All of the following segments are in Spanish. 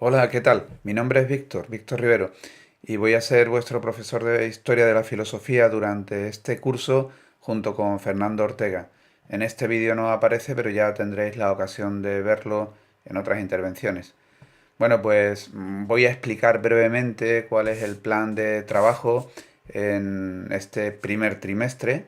Hola, ¿qué tal? Mi nombre es Víctor Rivero, y voy a ser vuestro profesor de Historia de la Filosofía durante este curso junto con Fernando Ortega. En este vídeo no aparece, pero ya tendréis la ocasión de verlo en otras intervenciones. Bueno, pues voy a explicar brevemente cuál es el plan de trabajo en este primer trimestre.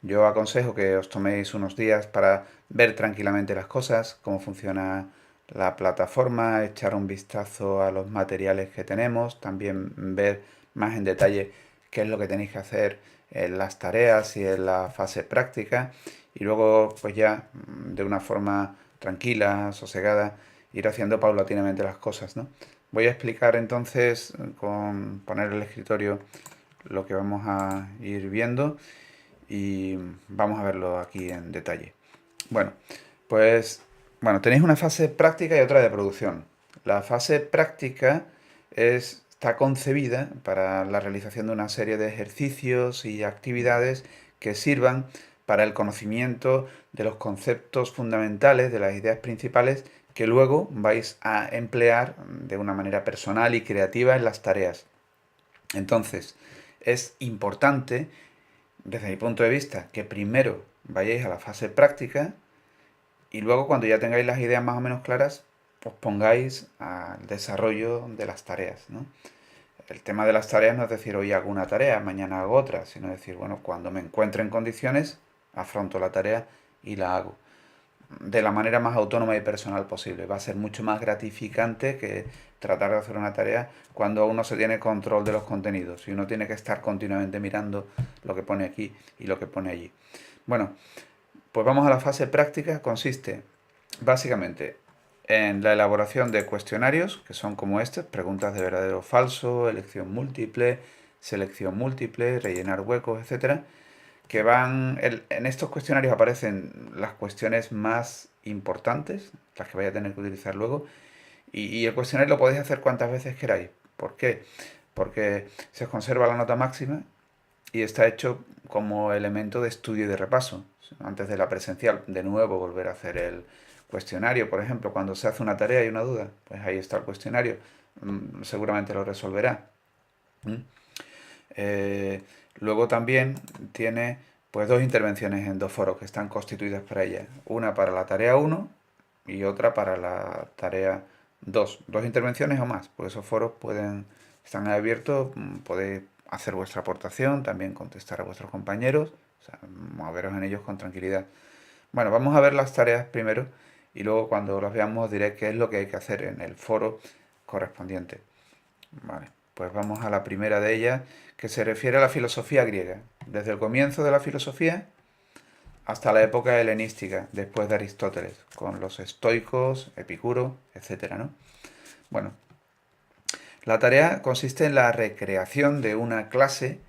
Yo aconsejo que os toméis unos días para ver tranquilamente las cosas, cómo funciona la plataforma, echar un vistazo a los materiales que tenemos, también ver más en detalle qué es lo que tenéis que hacer en las tareas y en la fase práctica, y luego pues ya de una forma tranquila, sosegada, ir haciendo paulatinamente las cosas, ¿no? Voy a explicar entonces con poner el escritorio lo que vamos a ir viendo y vamos a verlo aquí en detalle. Bueno, pues tenéis una fase práctica y otra de producción. La fase práctica está concebida para la realización de una serie de ejercicios y actividades que sirvan para el conocimiento de los conceptos fundamentales, de las ideas principales, que luego vais a emplear de una manera personal y creativa en las tareas. Entonces, es importante, desde mi punto de vista, que primero vayáis a la fase práctica y luego, cuando ya tengáis las ideas más o menos claras, os pongáis al desarrollo de las tareas, ¿no? El tema de las tareas no es decir, hoy hago una tarea, mañana hago otra, sino decir, bueno, cuando me encuentre en condiciones, afronto la tarea y la hago de la manera más autónoma y personal posible. Va a ser mucho más gratificante que tratar de hacer una tarea cuando uno se tiene control de los contenidos y uno tiene que estar continuamente mirando lo que pone aquí y lo que pone allí. Bueno, pues vamos a la fase práctica. Consiste básicamente en la elaboración de cuestionarios, que son como este: preguntas de verdadero o falso, elección múltiple, selección múltiple, rellenar huecos, etcétera, que en estos cuestionarios aparecen las cuestiones más importantes, las que vais a tener que utilizar luego, y el cuestionario lo podéis hacer cuantas veces queráis. ¿Por qué? Porque se os conserva la nota máxima y está hecho como elemento de estudio y de repaso. Antes de la presencial, de nuevo volver a hacer el cuestionario. Por ejemplo, cuando se hace una tarea y una duda, pues ahí está el cuestionario. Seguramente lo resolverá. ¿Mm? Eh, Luego también tiene pues dos intervenciones en dos foros que están constituidas para ella. Una para la tarea uno y otra para la tarea 2. Dos intervenciones o más, porque esos foros están abiertos, podéis hacer vuestra aportación, también contestar a vuestros compañeros, o sea, moveros en ellos con tranquilidad. Bueno, vamos a ver las tareas primero y luego, cuando las veamos, diré qué es lo que hay que hacer en el foro correspondiente. Vale, pues vamos a la primera de ellas, que se refiere a la filosofía griega. Desde el comienzo de la filosofía hasta la época helenística, después de Aristóteles, con los estoicos, Epicuro, etcétera, ¿no? Bueno, la tarea consiste en la recreación de una clase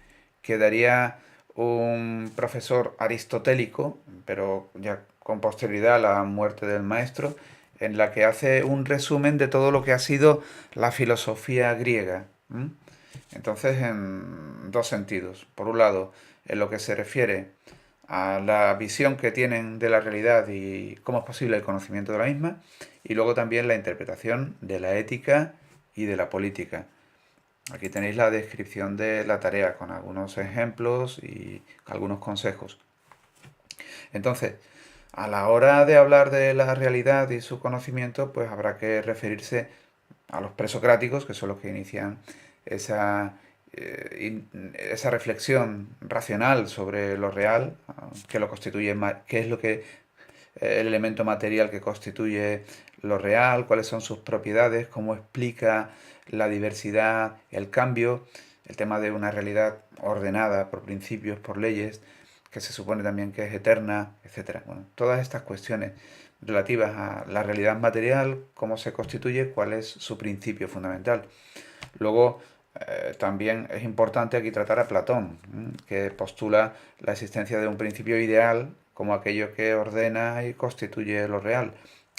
que daría un profesor aristotélico, pero ya con posterioridad a la muerte del maestro, en la que hace un resumen de todo lo que ha sido la filosofía griega. Entonces, en dos sentidos. Por un lado, en lo que se refiere a la visión que tienen de la realidad y cómo es posible el conocimiento de la misma, y luego también la interpretación de la ética y de la política. Aquí tenéis la descripción de la tarea con algunos ejemplos y algunos consejos. Entonces, a la hora de hablar de la realidad y su conocimiento, pues habrá que referirse a los presocráticos, que son los que inician esa, esa reflexión racional sobre lo real, que lo constituye, qué es lo que el elemento material que constituye lo real, cuáles son sus propiedades, cómo explica la diversidad, el cambio, el tema de una realidad ordenada por principios, por leyes, que se supone también que es eterna, etcétera. Bueno, todas estas cuestiones relativas a la realidad material, cómo se constituye, cuál es su principio fundamental. Luego, también es importante aquí tratar a Platón, que postula la existencia de un principio ideal como aquello que ordena y constituye lo real.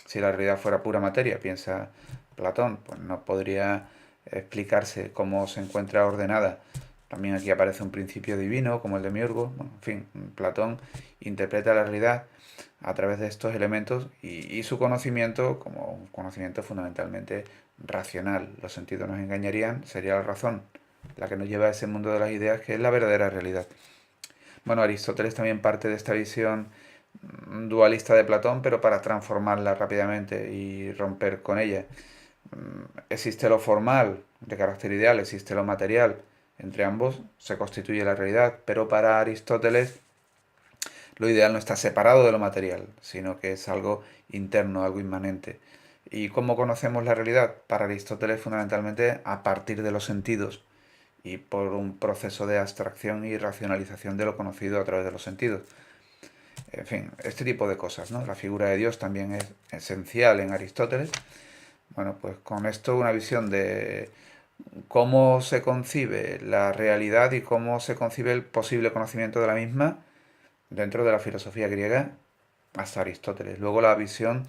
Si la realidad fuera pura materia, piensa Platón, pues no podría explicarse cómo se encuentra ordenada. También aquí aparece un principio divino, como el de Miurgo. Bueno, en fin, Platón interpreta la realidad a través de estos elementos y su conocimiento como un conocimiento fundamentalmente racional. Los sentidos nos engañarían, sería la razón la que nos lleva a ese mundo de las ideas que es la verdadera realidad. Bueno, Aristóteles también parte de esta visión dualista de Platón, pero para transformarla rápidamente y romper con ella. Existe lo formal, de carácter ideal, existe lo material. Entre ambos se constituye la realidad, pero para Aristóteles lo ideal no está separado de lo material, sino que es algo interno, algo inmanente. ¿Y cómo conocemos la realidad? Para Aristóteles fundamentalmente a partir de los sentidos y por un proceso de abstracción y racionalización de lo conocido a través de los sentidos. En fin, este tipo de cosas, ¿no? La figura de Dios también es esencial en Aristóteles. Bueno, pues con esto una visión de cómo se concibe la realidad y cómo se concibe el posible conocimiento de la misma dentro de la filosofía griega hasta Aristóteles. Luego la visión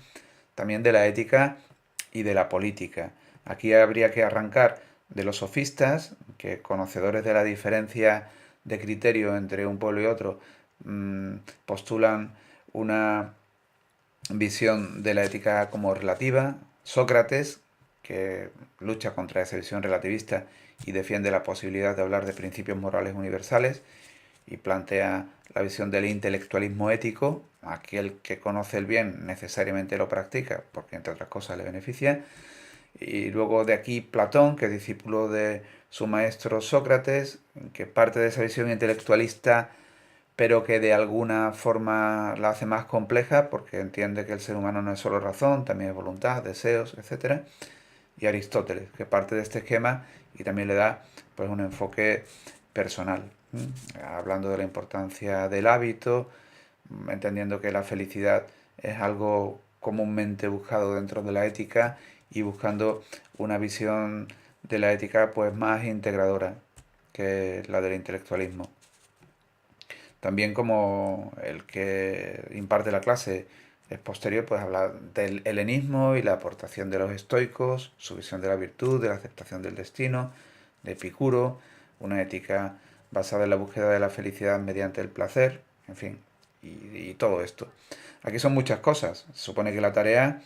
también de la ética y de la política. Aquí habría que arrancar de los sofistas, que conocedores de la diferencia de criterio entre un pueblo y otro, postulan una visión de la ética como relativa. Sócrates, que lucha contra esa visión relativista y defiende la posibilidad de hablar de principios morales universales y plantea la visión del intelectualismo ético, aquel que conoce el bien necesariamente lo practica, porque entre otras cosas le beneficia. Y luego de aquí Platón, que es discípulo de su maestro Sócrates, que parte de esa visión intelectualista, pero que de alguna forma la hace más compleja, porque entiende que el ser humano no es solo razón, también es voluntad, deseos, etcétera. Y Aristóteles, que parte de este esquema y también le da pues un enfoque personal, hablando de la importancia del hábito, entendiendo que la felicidad es algo comúnmente buscado dentro de la ética y buscando una visión de la ética pues más integradora que la del intelectualismo. También como el que imparte la clase es posterior, pues habla del helenismo y la aportación de los estoicos, su visión de la virtud, de la aceptación del destino, de Epicuro, una ética basada en la búsqueda de la felicidad mediante el placer, en fin, y todo esto. Aquí son muchas cosas. Se supone que la tarea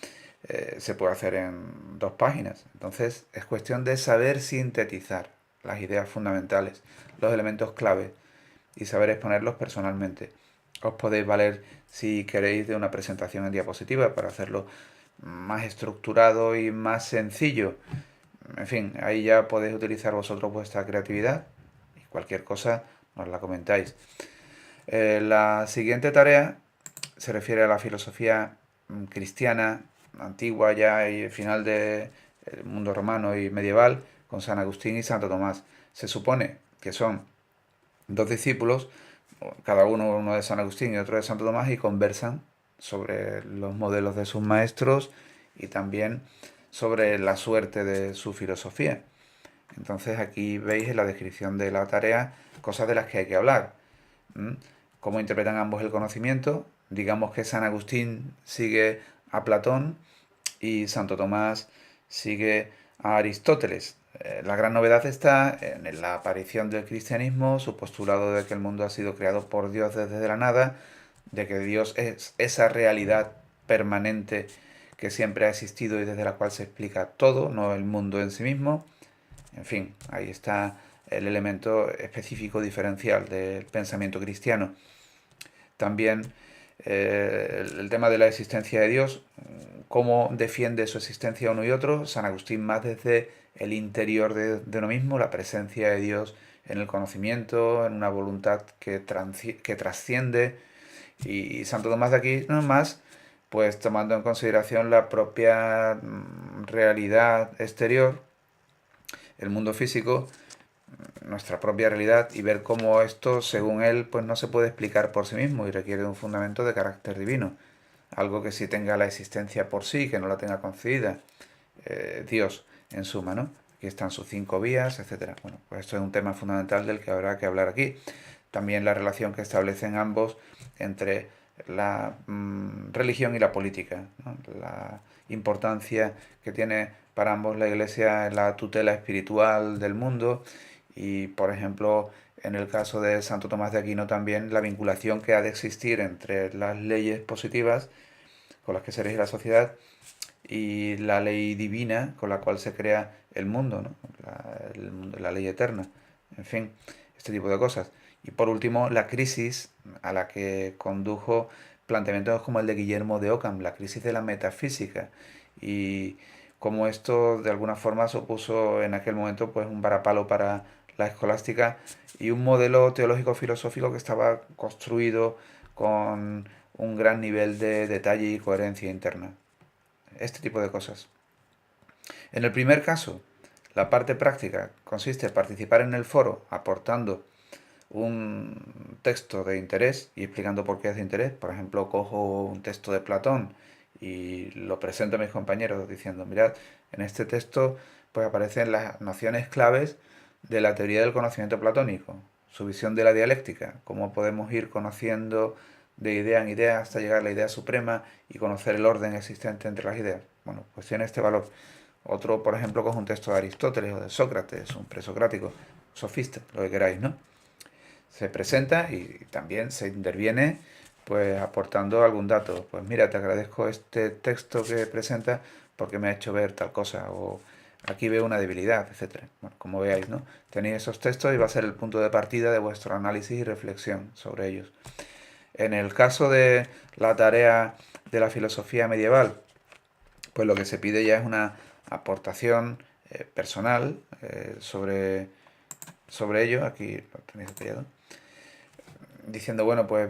se puede hacer en 2 páginas. Entonces es cuestión de saber sintetizar las ideas fundamentales, los elementos clave y saber exponerlos personalmente. Os podéis valer, si queréis, de una presentación en diapositiva para hacerlo más estructurado y más sencillo. En fin, ahí ya podéis utilizar vosotros vuestra creatividad y cualquier cosa nos la comentáis. La siguiente tarea se refiere a la filosofía cristiana antigua ya y final del mundo romano y medieval con San Agustín y Santo Tomás. Se supone que son 2 discípulos, cada uno de San Agustín y otro de Santo Tomás, y conversan sobre los modelos de sus maestros y también sobre la suerte de su filosofía. Entonces aquí veis en la descripción de la tarea cosas de las que hay que hablar. Cómo interpretan ambos el conocimiento. Digamos que San Agustín sigue a Platón y Santo Tomás sigue a Aristóteles. La gran novedad está en la aparición del cristianismo, su postulado de que el mundo ha sido creado por Dios desde la nada, de que Dios es esa realidad permanente que siempre ha existido y desde la cual se explica todo, no el mundo en sí mismo. En fin, ahí está el elemento específico diferencial del pensamiento cristiano. También el tema de la existencia de Dios, cómo defiende su existencia uno y otro. San Agustín más desde el interior de uno mismo, la presencia de Dios en el conocimiento, en una voluntad que trasciende. Y Santo Tomás de aquí no más, pues tomando en consideración la propia realidad exterior, el mundo físico, nuestra propia realidad y ver cómo esto, según él, pues no se puede explicar por sí mismo y requiere un fundamento de carácter divino. Algo que sí tenga la existencia por sí, que no la tenga concedida Dios, en suma, ¿no? Aquí están sus 5 vías, etcétera. Bueno, pues esto es un tema fundamental del que habrá que hablar aquí. También la relación que establecen ambos entre la religión y la política, ¿no? La importancia que tiene para ambos la Iglesia en la tutela espiritual del mundo Y, por ejemplo, en el caso de Santo Tomás de Aquino también la vinculación que ha de existir entre las leyes positivas con las que se rige la sociedad y la ley divina con la cual se crea el mundo, ¿no? La ley eterna, en fin, este tipo de cosas. Y por último, la crisis a la que condujo planteamientos como el de Guillermo de Ockham, la crisis de la metafísica, y cómo esto de alguna forma supuso en aquel momento pues un varapalo para la escolástica y un modelo teológico filosófico que estaba construido con un gran nivel de detalle y coherencia interna. Este tipo de cosas. En el primer caso, la parte práctica consiste en participar en el foro aportando un texto de interés y explicando por qué es de interés. Por ejemplo, cojo un texto de Platón y lo presento a mis compañeros diciendo, mirad, en este texto pues aparecen las nociones claves de la teoría del conocimiento platónico, su visión de la dialéctica, cómo podemos ir conociendo de idea en idea hasta llegar a la idea suprema y conocer el orden existente entre las ideas. Bueno, pues tiene este valor. Otro, por ejemplo, coge un texto de Aristóteles o de Sócrates, un presocrático, sofista, lo que queráis, ¿no? Se presenta y también se interviene pues aportando algún dato. Pues mira, te agradezco este texto que presenta porque me ha hecho ver tal cosa o aquí veo una debilidad, etcétera. Bueno, como veáis, ¿no? Tenéis esos textos y va a ser el punto de partida de vuestro análisis y reflexión sobre ellos. En el caso de la tarea de la filosofía medieval, pues lo que se pide ya es una aportación personal sobre ello. Aquí lo tenéis detallado diciendo, bueno, pues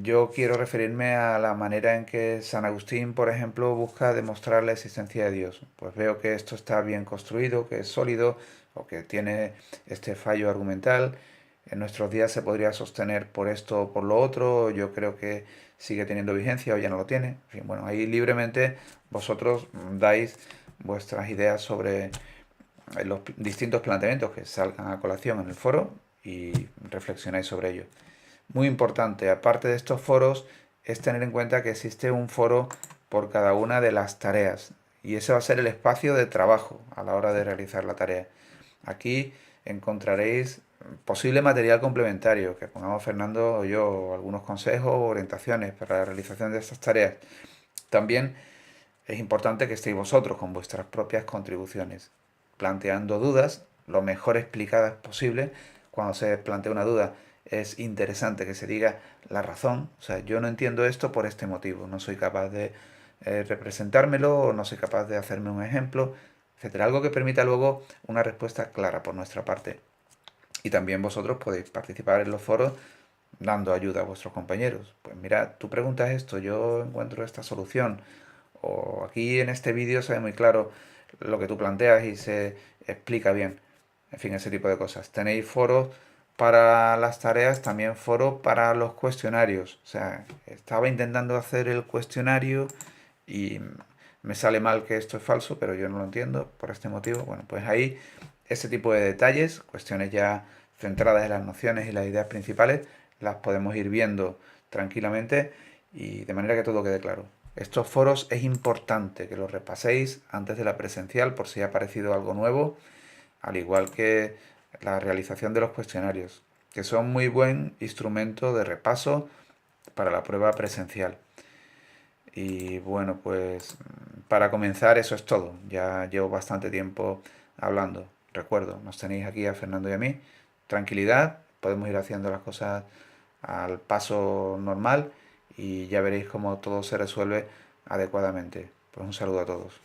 yo quiero referirme a la manera en que San Agustín, por ejemplo, busca demostrar la existencia de Dios. Pues veo que esto está bien construido, que es sólido o que tiene este fallo argumental. En nuestros días se podría sostener por esto o por lo otro. Yo creo que sigue teniendo vigencia o ya no lo tiene. En fin, bueno, ahí libremente vosotros dais vuestras ideas sobre los distintos planteamientos que salgan a colación en el foro y reflexionáis sobre ello. Muy importante, aparte de estos foros, es tener en cuenta que existe un foro por cada una de las tareas y ese va a ser el espacio de trabajo a la hora de realizar la tarea. Aquí encontraréis posible material complementario que pongamos Fernando o yo, algunos consejos o orientaciones para la realización de estas tareas. También es importante que estéis vosotros con vuestras propias contribuciones, planteando dudas lo mejor explicadas posible. Cuando se plantea una duda es interesante que se diga la razón, o sea, yo no entiendo esto por este motivo, no soy capaz de representármelo o no soy capaz de hacerme un ejemplo, etcétera. Algo que permita luego una respuesta clara por nuestra parte. Y también vosotros podéis participar en los foros dando ayuda a vuestros compañeros. Pues mira, tú preguntas esto, yo encuentro esta solución. O aquí en este vídeo se ve muy claro lo que tú planteas y se explica bien. En fin, ese tipo de cosas. Tenéis foros para las tareas, también foros para los cuestionarios. O sea, estaba intentando hacer el cuestionario y me sale mal que esto es falso, pero yo no lo entiendo por este motivo. Bueno, pues ahí ese tipo de detalles, cuestiones ya centradas en las nociones y las ideas principales, las podemos ir viendo tranquilamente y de manera que todo quede claro. Estos foros es importante que los repaséis antes de la presencial por si ha aparecido algo nuevo, al igual que la realización de los cuestionarios, que son muy buen instrumento de repaso para la prueba presencial. Y bueno, pues para comenzar eso es todo. Ya llevo bastante tiempo hablando. Recuerdo, nos tenéis aquí a Fernando y a mí. Tranquilidad, podemos ir haciendo las cosas al paso normal y ya veréis cómo todo se resuelve adecuadamente. Pues un saludo a todos.